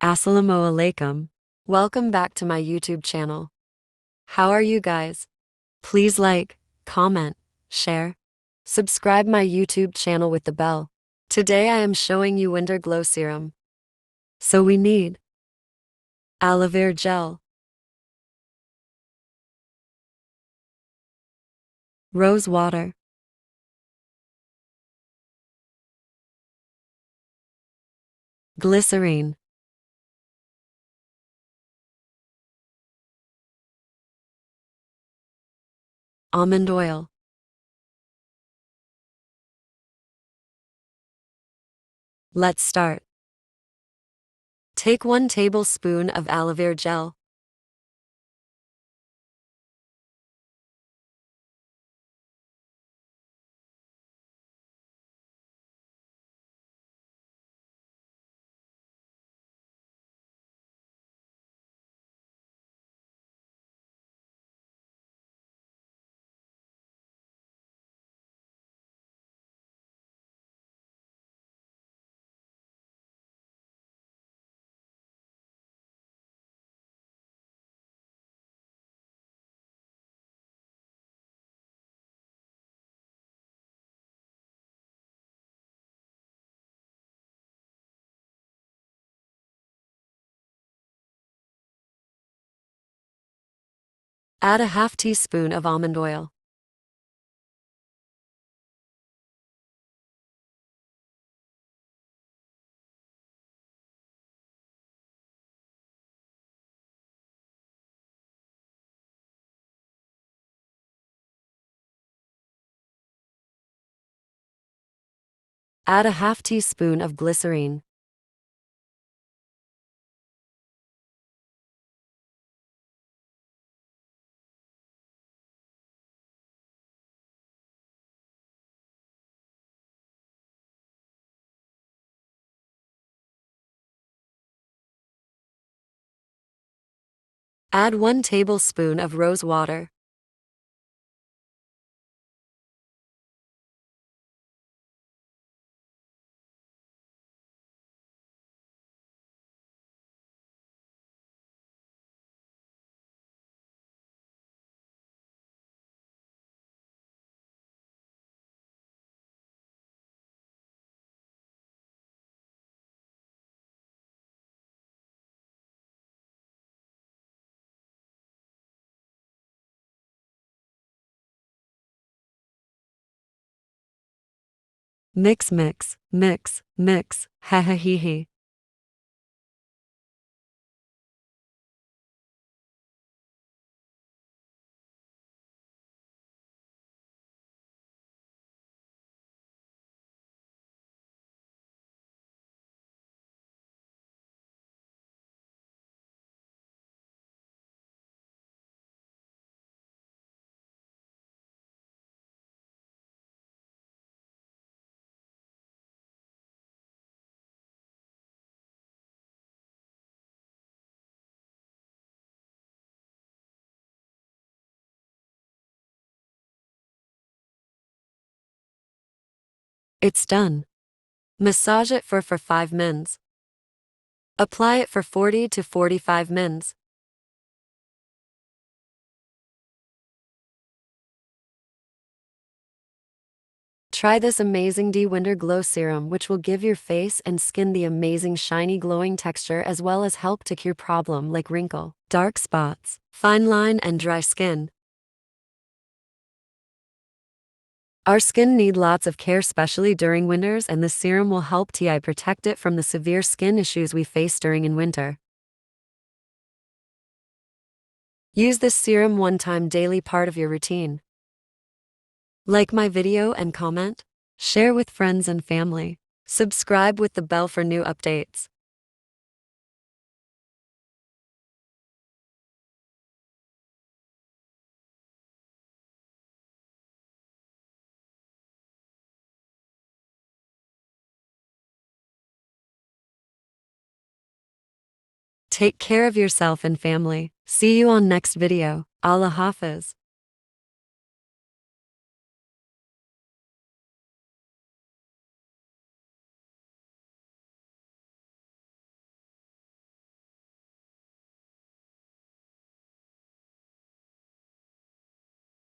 Assalamu alaikum. Welcome back to my YouTube channel. How are you guys? Please like, comment, share, subscribe my YouTube channel with the bell. Today I am showing you winter glow serum. So we need Alovere gel, rose water, glycerine, almond oil. Let's start. Take 1 tablespoon of Alovere gel. Add a half teaspoon of almond oil. Add a half teaspoon of glycerine. Add 1 tablespoon of rose water. Mix, mix, mix, mix, ha ha he he. It's done. Massage it for 5 minutes. Apply it for 40 to 45 minutes. Try this amazing winter glow serum, which will give your face and skin the amazing shiny glowing texture as well as help to cure problems like wrinkle, dark spots, fine line and dry skin. Our skin need lots of care, especially during winters, and this serum will help to protect it from the severe skin issues we face during in winter. Use this serum 1 time daily, part of your routine. Like my video and comment. Share with friends and family. Subscribe with the bell for new updates. Take care of yourself and family. See you on next video. Allah Hafiz.